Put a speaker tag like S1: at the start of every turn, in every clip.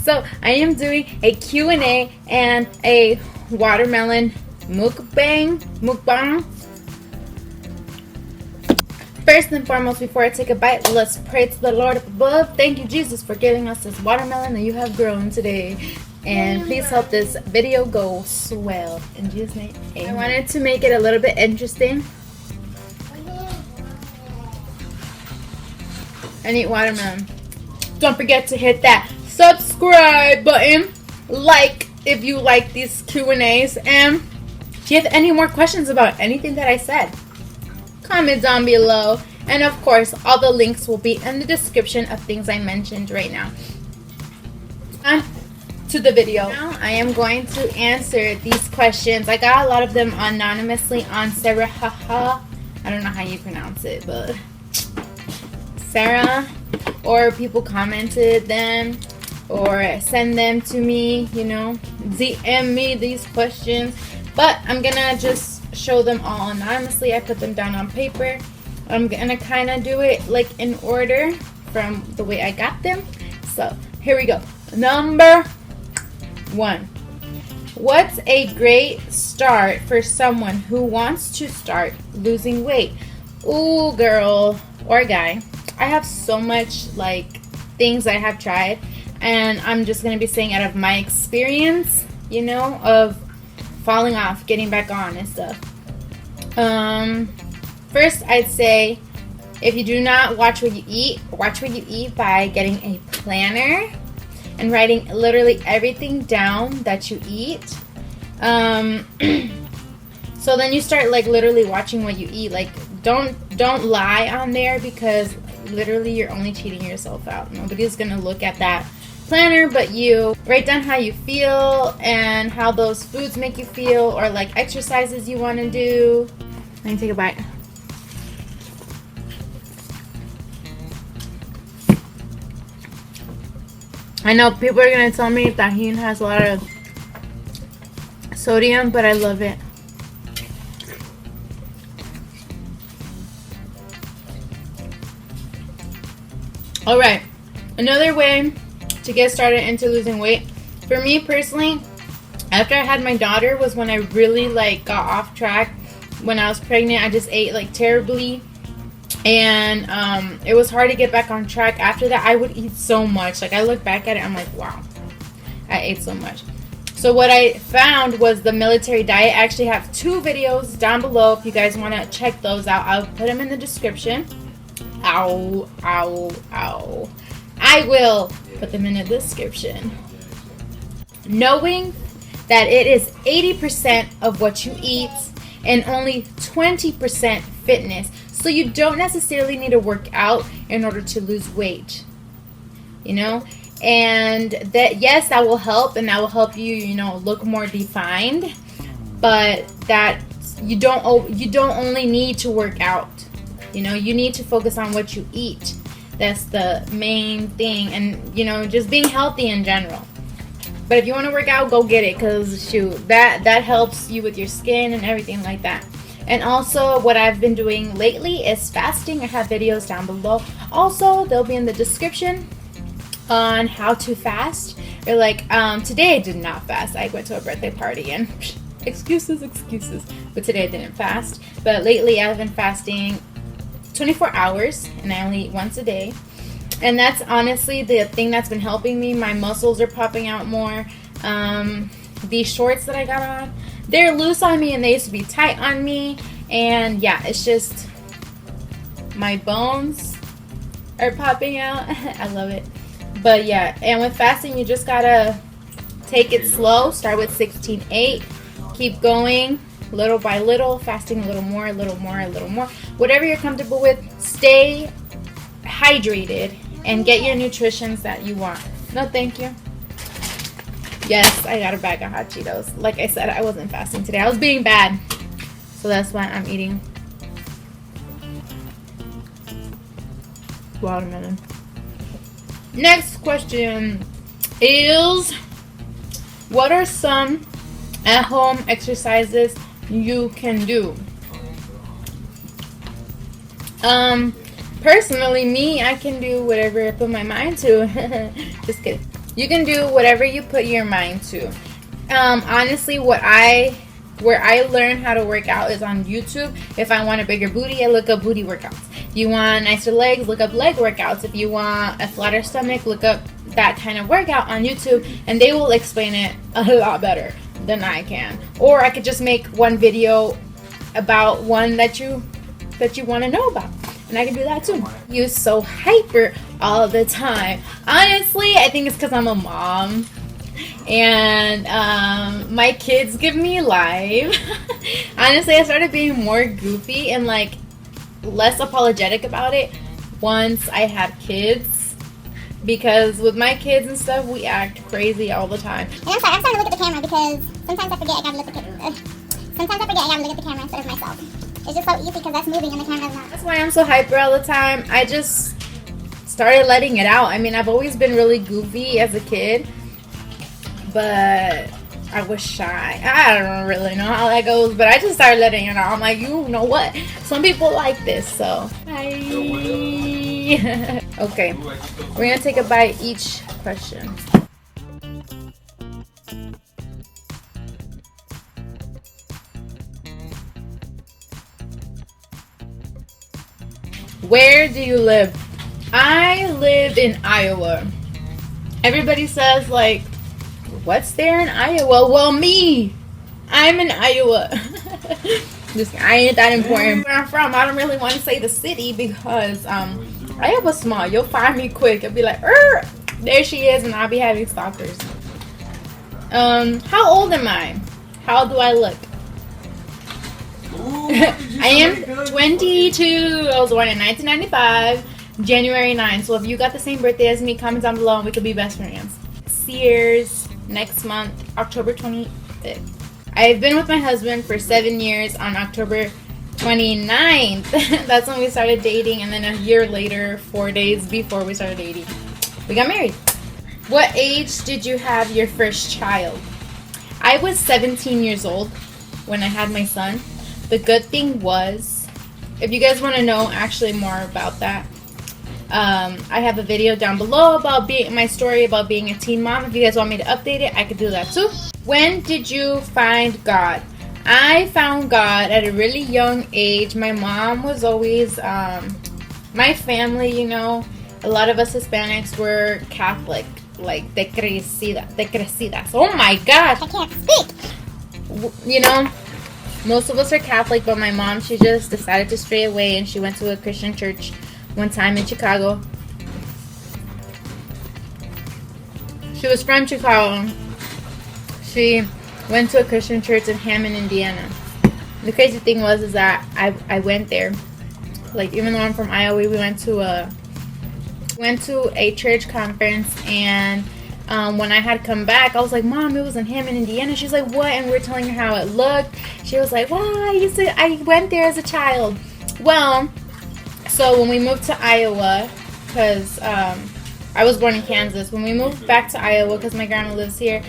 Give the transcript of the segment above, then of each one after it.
S1: So I am doing a Q&A and a watermelon mukbang. First and foremost, before I take a bite, let's pray to the Lord up above. Thank you, Jesus, for giving us this watermelon that you have grown today. And please help this video go swell. In Jesus' name, amen. I wanted to make it a little bit interesting. I need watermelon. Don't forget to hit that subscribe button. Like if you like these Q&As. And if you have any more questions about anything that I said, comment down below. And of course, all the links will be in the description of things I mentioned right now. On to the video. Now I am going to answer these questions. I got a lot of them anonymously on Sarah. I don't know how you pronounce it, but Sarah, or people commented them or send them to me, you know, DM me these questions. But I'm gonna just show them all anonymously. I put them down on paper. I'm gonna kind of do it like in order from the way I got them. So here we go. Number 1. What's a great start for someone who wants to start losing weight? Ooh, girl or guy, I have so much like things I have tried, and I'm just gonna be saying out of my experience, you know, of falling off, getting back on and stuff. First, I'd say if you do not watch what you eat by getting a planner and writing literally everything down that you eat. So then you start like literally watching what you eat. Like don't lie on there, because literally you're only cheating yourself out. Nobody's gonna look at that planner but you. Write down how you feel and how those foods make you feel, or like exercises you want to do. Let me take a bite. I know people are gonna tell me Tajín has a lot of sodium, but I love it. Alright, another way to get started into losing weight, for me personally, after I had my daughter was when I really like got off track. When I was pregnant, I just ate like terribly, and it was hard to get back on track. After that, I would eat so much. Like I look back at it, I'm like, wow, I ate so much. So what I found was the military diet. I actually have 2 videos down below if you guys want to check those out. I'll put them in the description. Ow, ow, ow. I will put them in the description. Knowing that it is 80% of what you eat and only 20% fitness. So you don't necessarily need to work out in order to lose weight, you know? And that, yes, that will help, and that will help you, you know, look more defined, but that you don't only need to work out. You know, you need to focus on what you eat. That's the main thing. And, you know, just being healthy in general. But if you want to work out, go get it. Because, shoot, that helps you with your skin and everything like that. And also, what I've been doing lately is fasting. I have videos down below. Also, they'll be in the description on how to fast. Or like, today I did not fast. I went to a birthday party and excuses. But today I didn't fast. But lately I've been fasting 24 hours, and I only eat once a day, and that's honestly the thing that's been helping me. My muscles are popping out more. These shorts that I got on, they're loose on me, and they used to be tight on me, and yeah, it's just my bones are popping out. I love it. But yeah, and with fasting, you just gotta take it slow. Start with 16:8, keep going little by little, fasting a little more, whatever you're comfortable with. Stay hydrated and get your nutritions that you want. No, thank you. Yes, I got a bag of hot Cheetos. Like I said, I wasn't fasting today. I was being bad, so that's why I'm eating watermelon. Next question is, what are some at-home exercises you can do? Personally, me, I can do whatever I put my mind to. Just kidding. You can do whatever you put your mind to. Honestly, where I learned how to work out is on YouTube. If I want a bigger booty, I look up booty workouts. If you want nicer legs, look up leg workouts. If you want a flatter stomach, look up that kind of workout on YouTube, and they will explain it a lot better than I can. Or I could just make one video about one that you want to know about, and I can do that too. You're so hyper all the time. Honestly, I think it's because I'm a mom and my kids give me life. Honestly, I started being more goofy and like less apologetic about it once I had kids, because with my kids and stuff, we act crazy all the time.
S2: And I'm sorry, I'm starting to look at the camera because sometimes I forget I gotta look at the camera. Instead of myself. It's just so easy because that's moving and the camera's not.
S1: That's why I'm so hyper all the time. I just started letting it out. I mean, I've always been really goofy as a kid, but I was shy. I don't really know how that goes, but I just started letting it out. I'm like, you know what? Some people like this, so. Hi. Okay, we're gonna take a bite each question. Where do you live? I live in Iowa. Everybody says, like, what's there in Iowa? Well, me. I'm in Iowa. I ain't that important. Where I'm from, I don't really want to say the city because Iowa's small. You'll find me quick. I'll be like, there she is, and I'll be having stalkers. How old am I? How do I look? I am 22. I was born in 1995, January 9th. So if you got the same birthday as me, comment down below and we could be best friends. Sears next month, October 25th. I've been with my husband for 7 years. On October 29th, that's when we started dating, and then a year later, 4 days before we started dating, we got married. What age did you have your first child? I was 17 years old when I had my son. The good thing was, if you guys want to know actually more about that, I have a video down below about my story about being a teen mom. If you guys want me to update it, I could do that too. When did you find God? I found God at a really young age. My mom was always, my family, you know, a lot of us Hispanics were Catholic, like de crecidas. Oh my gosh,
S2: I can't speak.
S1: You know, most of us are Catholic, but my mom, she just decided to stray away, and she went to a Christian church one time in Chicago. She was from Chicago. She went to a Christian church in Hammond, Indiana. The crazy thing was is that I went there. Like, even though I'm from Iowa, we went to a church conference, and when I had come back, I was like, Mom, it was in Hammond, Indiana. She's like, what? And we're telling her how it looked. She was like, well, I went there as a child. Well, so when we moved to Iowa, because I was born in Kansas. When we moved back to Iowa, because my grandma lives here,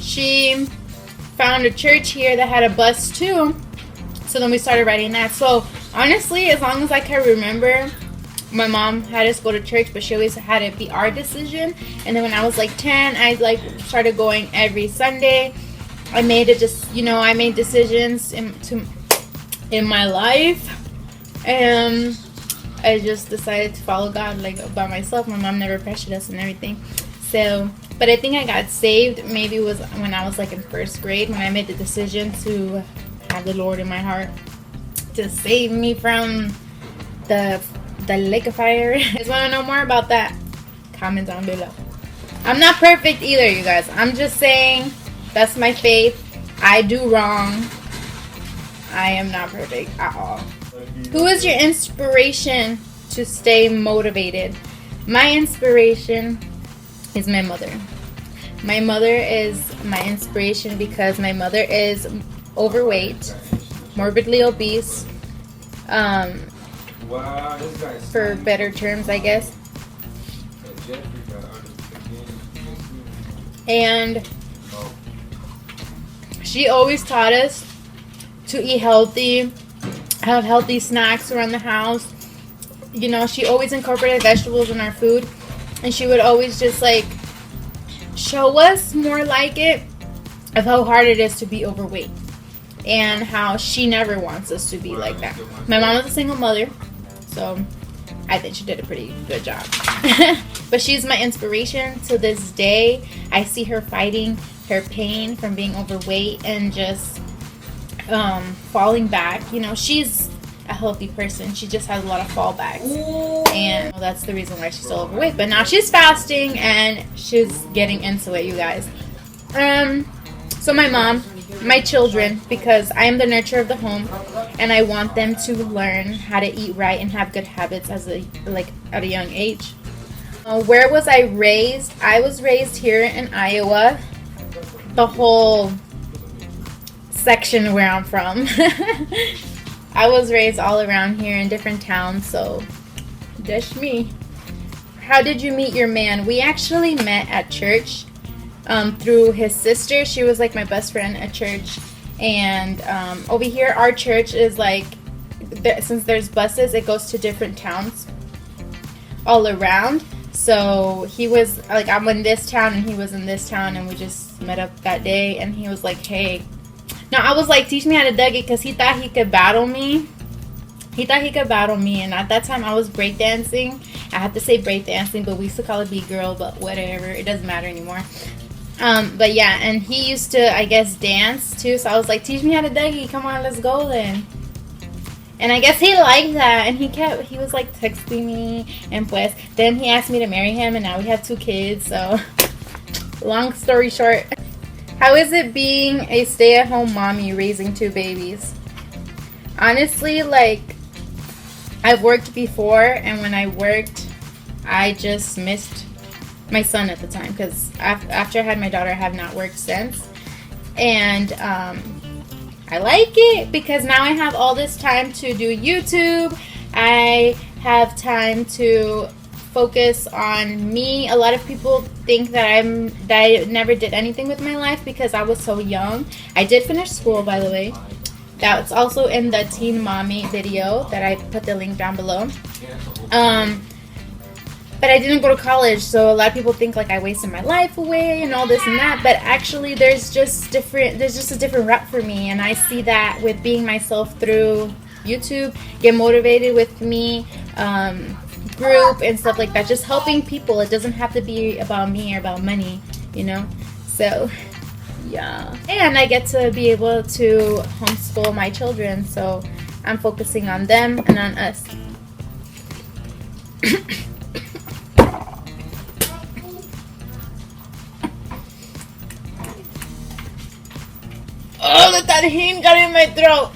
S1: she found a church here that had a bus too. So then we started riding that. So honestly, as long as I can remember, my mom had us go to church, but she always had it be our decision. And then when I was like 10, I like started going every Sunday. I made it just, you know, I made decisions in my life, and I just decided to follow God like by myself. My mom never pressured us and everything. So, but I think I got saved maybe was when I was like in first grade, when I made the decision to have the Lord in my heart to save me from the lake of fire. You guys want to know more about that? Comment down below. I'm not perfect either, you guys. I'm just saying that's my faith. I do wrong. I am not perfect at all. Who is your inspiration to stay motivated? My inspiration is my mother. My mother is my inspiration because my mother is overweight, morbidly obese, for better terms, I guess. And she always taught us to eat healthy, have healthy snacks around the house, you know, she always incorporated vegetables in our food, and she would always just like show us more like it of how hard it is to be overweight, and how she never wants us to be like that. My mom was a single mother, so I think she did a pretty good job. But she's my inspiration to this day. I see her fighting her pain from being overweight and just falling back. You know, she's a healthy person. She just has a lot of fallbacks, and that's the reason why she's still overweight. But now she's fasting and she's getting into it, you guys. So my mom, my children, because I am the nurturer of the home, and I want them to learn how to eat right and have good habits at a young age. Where was I raised? I was raised here in Iowa, the whole section where I'm from. I was raised all around here in different towns, so that's me. How did you meet your man? We actually met at church through his sister. She was like my best friend at church. And over here, our church is like, since there's buses, it goes to different towns all around. So he was like, I'm in this town and he was in this town, and we just met up that day. And he was like, hey. Now I was like, teach me how to Dougie, because he thought he could battle me. And at that time I was breakdancing. I have to say breakdancing, but we used to call it B-girl, but whatever. It doesn't matter anymore. But yeah, and he used to, I guess, dance too. So I was like, teach me how to Dougie. Come on, let's go then. And I guess he liked that, and he was like texting me, and pues, then he asked me to marry him, and now we have 2 kids. So long story short, how is it being a stay-at-home mommy raising 2 babies? Honestly, like, I've worked before, and when I worked, I just missed my son at the time, because after I had my daughter, I have not worked since. And I like it because now I have all this time to do YouTube. I have time to focus on me. A lot of people think that I never did anything with my life because I was so young. I did finish school, by the way. That's also in the Teen Mommy video that I put the link down below. But I didn't go to college, so a lot of people think like I wasted my life away and all this and that. But actually, there's just a different route for me, and I see that with being myself through YouTube, get motivated with me, group and stuff like that. Just helping people. It doesn't have to be about me or about money, you know. So yeah, and I get to be able to homeschool my children, so I'm focusing on them and on us. Oh, the tajin got in my throat.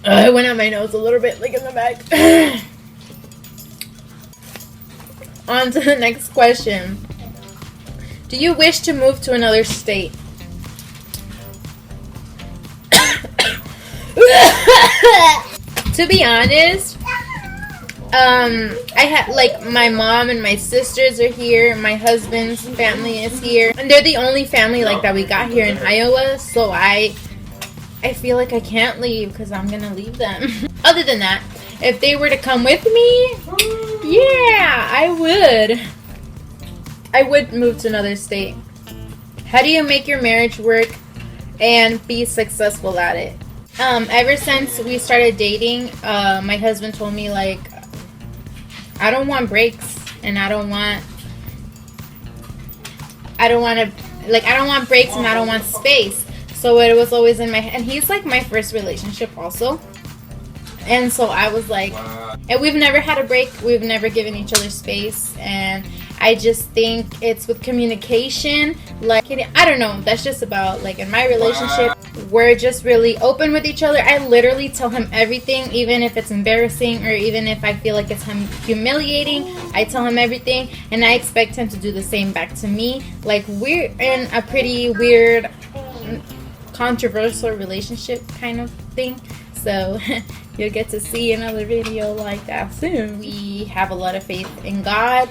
S1: It went out my nose a little bit, like in the back. On to the next question. Do you wish to move to another state? To be honest, I had like my mom and my sisters are here. My husband's family is here, and they're the only family like that we got here in Iowa. So I feel like I can't leave because I'm gonna leave them. Other than that, if they were to come with me, yeah, I would move to another state. How do you make your marriage work and be successful at it? Ever since we started dating, my husband told me like, I don't want breaks, and I don't want breaks, and I don't want space. So it was always in my head. And he's like my first relationship also. And so I was like, and we've never had a break. We've never given each other space. And I just think it's with communication. Like, I don't know. That's just about like in my relationship, we're just really open with each other. I literally tell him everything, even if it's embarrassing or even if I feel like it's humiliating. I tell him everything, and I expect him to do the same back to me. Like, we're in a pretty weird, controversial relationship kind of thing. So you'll get to see another video like that soon. We have a lot of faith in God.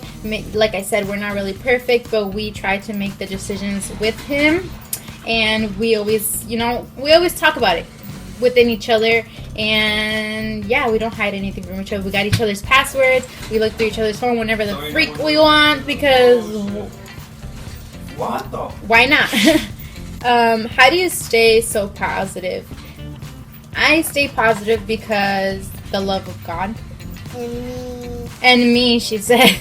S1: Like I said, we're not really perfect, but we try to make the decisions with Him. And we always talk about it. within each other, and yeah, we don't hide anything from each other. We got each other's passwords. We look through each other's phone whenever the freak we want, because
S3: What the?
S1: why not? How do you stay so positive? I stay positive because the love of God. And me, she said.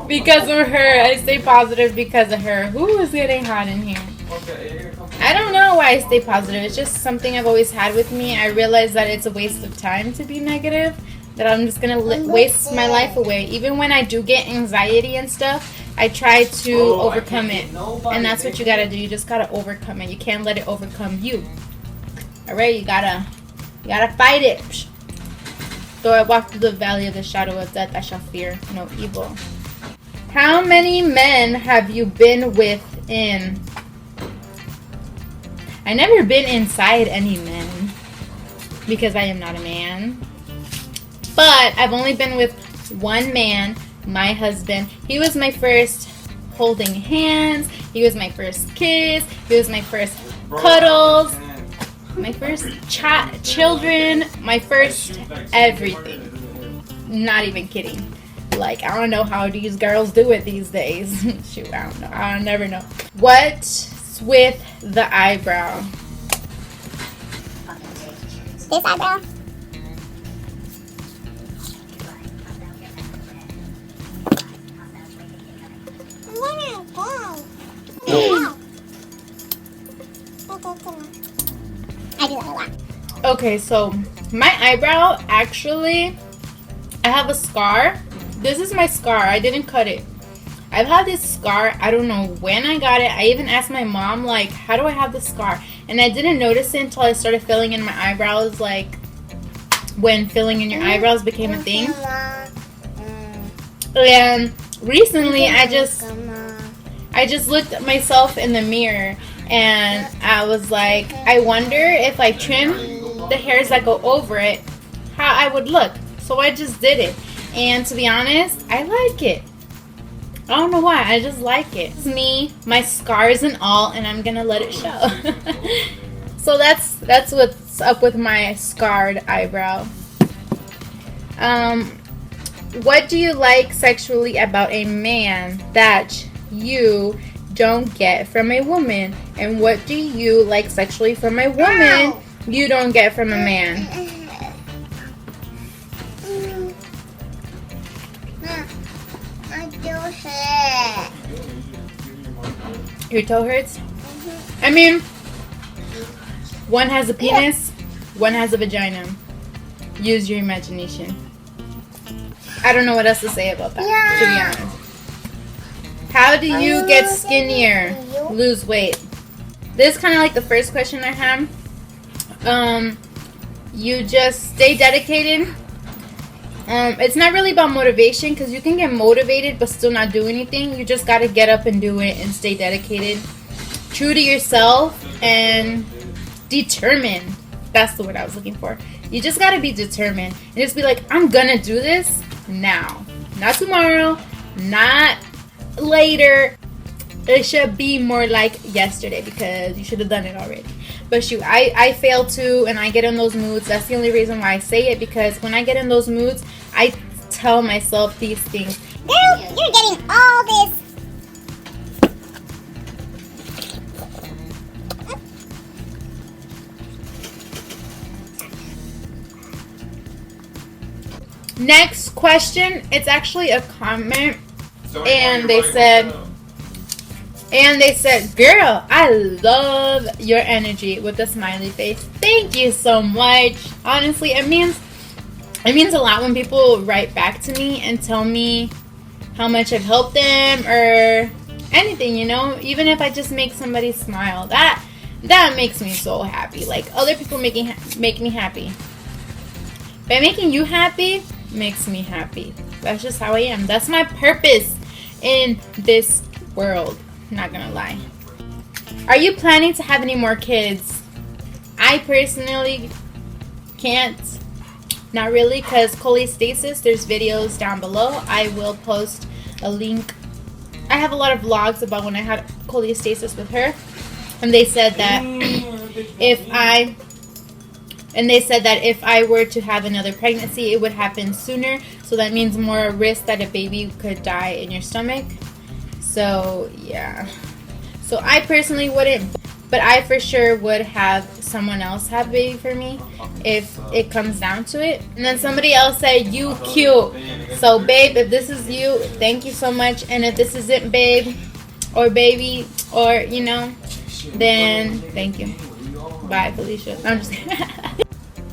S1: Because of her. I stay positive because of her. Ooh, it's getting hot in here. I don't know why I stay positive. It's just something I've always had with me. I realize that it's a waste of time to be negative. That I'm just going to waste my life away. Even when I do get anxiety and stuff, I try to overcome it. And that's what you got to do. You just got to overcome it. You can't let it overcome you. Alright, you gotta fight it. Though I walk through the valley of the shadow of death, I shall fear no evil. How many men have you been within? I never been inside any men because I am not a man. But I've only been with one man, my husband. He was my first holding hands. He was my first kiss. He was my first cuddles. My first children, my first everything. Not even kidding. Like, I don't know how these girls do it these days. Shoot, I don't know. I'll never know. What's with the eyebrow?
S2: This eyebrow? I do that a lot.
S1: Okay, so my eyebrow, actually, I have a scar. This is my scar. I didn't cut it. I've had this scar. I don't know when I got it. I even asked my mom, like, how do I have this scar? And I didn't notice it until I started filling in my eyebrows, like, when filling in your eyebrows became a thing. And recently, I just looked at myself in the mirror, and I was like, I wonder if I trim the hairs that go over it, how I would look. So I just did it. And to be honest, I like it. I don't know why. I just like it. It's me, my scars and all, and I'm going to let it show. So that's what's up with my scarred eyebrow. What do you like sexually about a man that you don't get from a woman? And what do you like sexually from a woman you don't get from a man?
S2: My toe hurts.
S1: Your toe hurts? I mean, one has a penis, one has a vagina. Use your imagination. I don't know what else to say about that, to be honest. How do you get skinnier? Lose weight. This is kind of like the first question I have. You just stay dedicated. It's not really about motivation, because you can get motivated but still not do anything. You just got to get up and do it and stay dedicated. True to yourself and determined. That's the word I was looking for. You just got to be determined. And just be like, I'm going to do this now. Not tomorrow. Not later. It should be more like yesterday, because you should have done it already. But shoot, I fail too, and I get in those moods. That's the only reason why I say it, because when I get in those moods, I tell myself these things.
S2: Girl, you're getting all this.
S1: Next question. It's actually a comment, and they said, girl, I love your energy, with a smiley face. Thank you so much. Honestly, it means a lot when people write back to me and tell me how much I've helped them or anything, you know. Even if I just make somebody smile, that makes me so happy. Like, other people make me happy. By making you happy makes me happy. That's just how I am. That's my purpose in this world. Not gonna lie. Are you planning to have any more kids? I personally can't. Not really, because cholestasis, there's videos down below. I will post a link. I have a lot of vlogs about when I had cholestasis with her. And they said that if I And they said that if I were to have another pregnancy, it would happen sooner. So that means more risk that a baby could die in your stomach. So yeah. So I personally wouldn't, but I for sure would have someone else have a baby for me if it comes down to it. And then somebody else said, you cute. So babe, if this is you, thank you so much. And if this isn't babe or baby or, you know, then thank you. Bye, Felicia. I'm just kidding.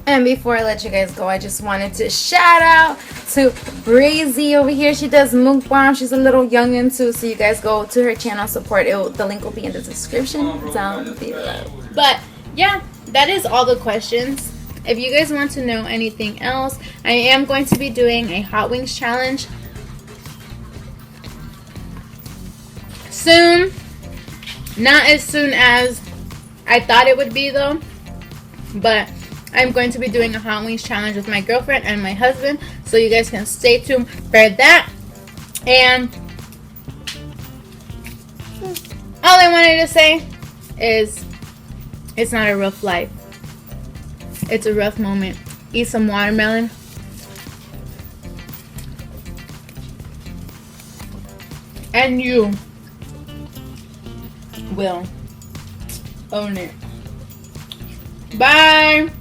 S1: And before I let you guys go, I just wanted to shout out to Breezy over here. She does MukBang. She's a little youngin' too, so you guys go to her channel, support it. The link will be in the description down below. But yeah, that is all the questions. If you guys want to know anything else, I am going to be doing a hot wings challenge soon. Not as soon as I thought it would be though, but I'm going to be doing a hot wings challenge with my girlfriend and my husband, so you guys can stay tuned for that. And all I wanted to say is, it's not a rough life, it's a rough moment. Eat some watermelon, and you will own it. Bye.